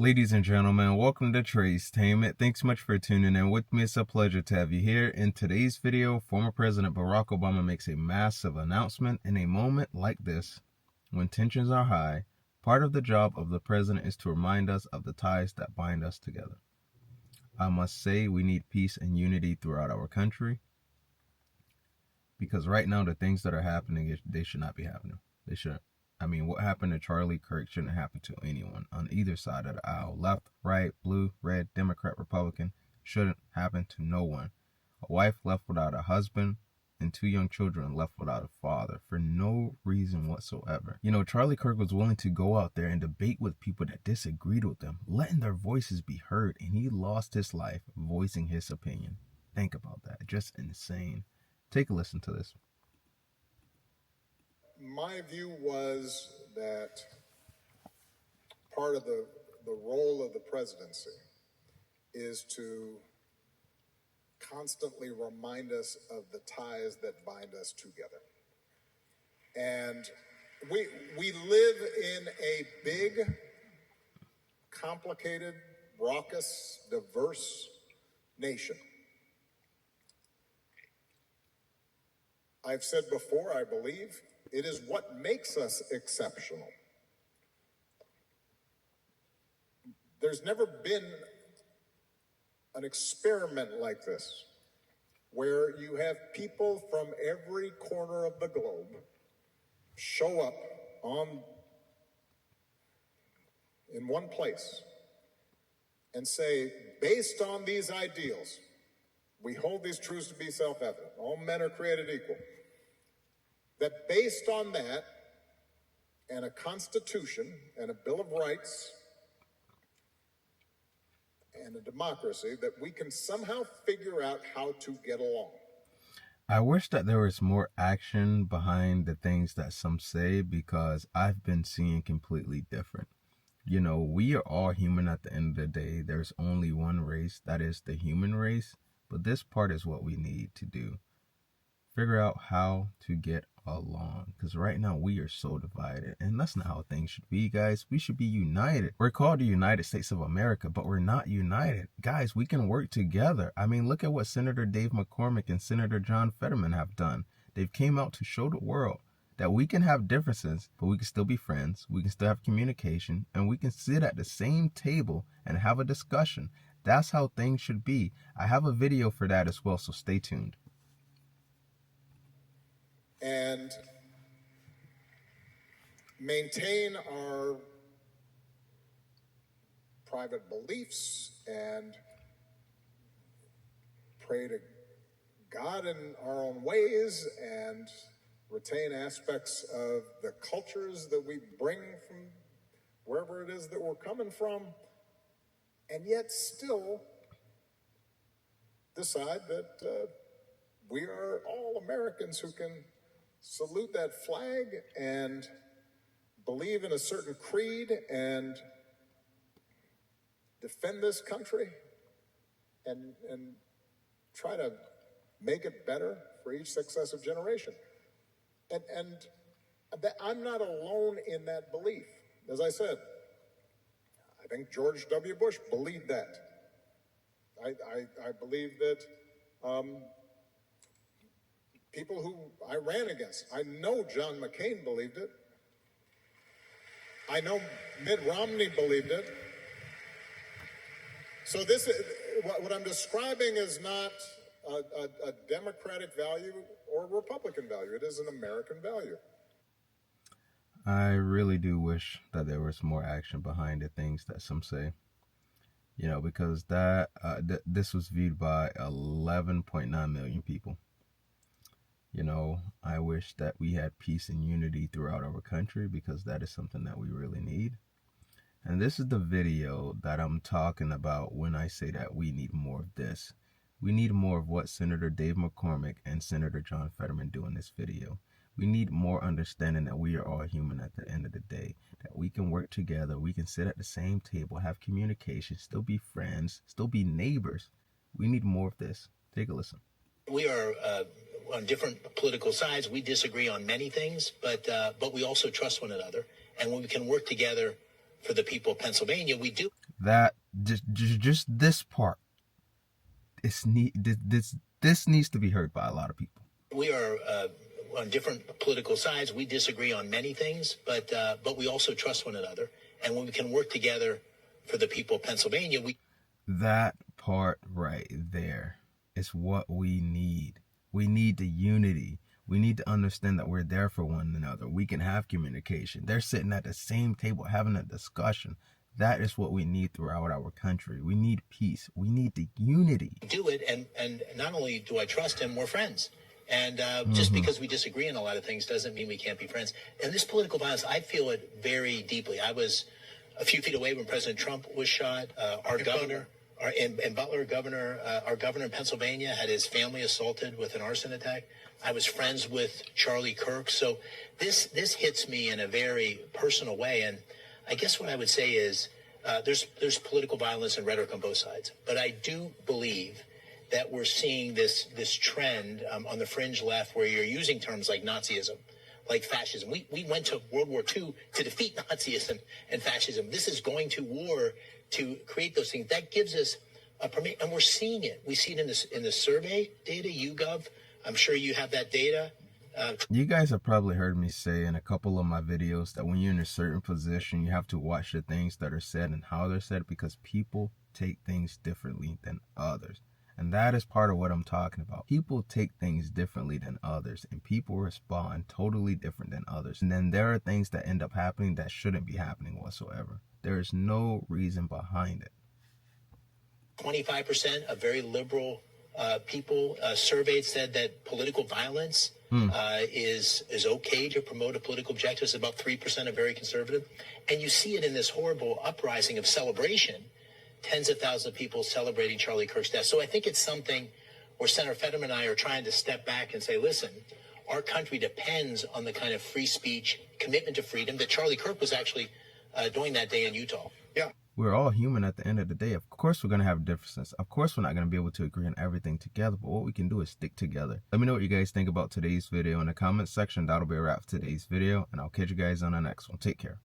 Ladies and gentlemen, welcome to Tracetainment. Thanks so much for tuning in with me. It's a pleasure to have you here. In today's video, former President Barack Obama makes a massive announcement. In a moment like this, when tensions are high, part of the job of the president is to remind us of the ties that bind us together. I must say we need peace and unity throughout our country, because right now the things that are happening, they should not be happening. They shouldn't. I mean, what happened to Charlie Kirk shouldn't happen to anyone on either side of the aisle. Left, right, blue, red, Democrat, Republican. Shouldn't happen to no one. A wife left without a husband and 2 young children left without a father for no reason whatsoever. You know, Charlie Kirk was willing to go out there and debate with people that disagreed with them, letting their voices be heard, and he lost his life voicing his opinion. Think about that. Just insane. Take a listen to this. My view was that part of the role of the presidency is to constantly remind us of the ties that bind us together. And we live in a big, complicated, raucous, diverse nation. I've said before, I believe, it is what makes us exceptional. There's never been an experiment like this, where you have people from every corner of the globe show up in one place and say, based on these ideals, we hold these truths to be self-evident. All men are created equal. That based on that, and a constitution, and a Bill of Rights, and a democracy, that we can somehow figure out how to get along. I wish that there was more action behind the things that some say, because I've been seeing completely different. You know, we are all human at the end of the day. There's only one race, that is the human race. But this part is what we need to do. Figure out how to get along, because right now we are so divided, and that's not how things should be, guys. We should be united. We're called the United States of America, but we're not united. Guys, we can work together. I mean, look at what Senator Dave McCormick and Senator John Fetterman have done. They've came out to show the world that we can have differences, but we can still be friends. We can still have communication, and we can sit at the same table and have a discussion. That's how things should be. I have a video for that as well, so stay tuned. And maintain our private beliefs and pray to God in our own ways and retain aspects of the cultures that we bring from wherever it is that we're coming from, and yet still decide that we are all Americans who can salute that flag and believe in a certain creed and defend this country and try to make it better for each successive generation. And I'm not alone in that belief. As I said, I think George W. Bush believed that. I believe that people who I ran against, I know John McCain believed it. I know Mitt Romney believed it. So this is, what I'm describing is not a Democratic value or a Republican value. It is an American value. I really do wish that there was more action behind the things that some say. You know, because this was viewed by 11.9 million people. You know, I wish that we had peace and unity throughout our country, because that is something that we really need. And this is the video that I'm talking about when I say that we need more of this. We need more of what Senator Dave McCormick and Senator John Fetterman do in this video. We need more understanding that we are all human at the end of the day, that we can work together, we can sit at the same table, have communication, still be friends, still be neighbors. We need more of this. Take a listen. We are on different political sides. We disagree on many things, but we also trust one another. And when we can work together for the people of Pennsylvania, we do. That just this part, this needs to be heard by a lot of people. We are on different political sides. We disagree on many things, but we also trust one another. And when we can work together for the people of Pennsylvania, that part right there is what we need. We need the unity. We need to understand that we're there for one another. We can have communication. They're sitting at the same table having a discussion. That is what we need throughout our country. We need peace. We need the unity. Do it, and not only do I trust him, we're friends. And just because we disagree on a lot of things doesn't mean we can't be friends. And this political violence, I feel it very deeply. I was a few feet away when President Trump was shot. Our governor, our governor in Pennsylvania had his family assaulted with an arson attack. I was friends with Charlie Kirk. So this hits me in a very personal way. And I guess what I would say is there's political violence and rhetoric on both sides. But I do believe that we're seeing this trend on the fringe left where you're using terms like Nazism, like fascism. We went to World War II to defeat Nazism and fascism. This is going to war to create those things. That gives us a permit, and we're seeing it. We see it in the survey data, YouGov. I'm sure you have that data. You guys have probably heard me say in a couple of my videos that when you're in a certain position, you have to watch the things that are said and how they're said, because people take things differently than others. And that is part of what I'm talking about. People take things differently than others, and people respond totally different than others. And then there are things that end up happening that shouldn't be happening whatsoever. There is no reason behind it. 25% of very liberal people surveyed said that political violence is okay to promote a political objective. It's about 3% are very conservative. And you see it in this horrible uprising of celebration. Tens of thousands of people celebrating Charlie Kirk's death. So I think it's something where Senator Fetterman and I are trying to step back and say, listen, our country depends on the kind of free speech, commitment to freedom that Charlie Kirk was actually doing that day in Utah. Yeah. We're all human at the end of the day. Of course, we're going to have differences. Of course, we're not going to be able to agree on everything together. But what we can do is stick together. Let me know what you guys think about today's video in the comments section. That'll be a wrap for today's video. And I'll catch you guys on the next one. Take care.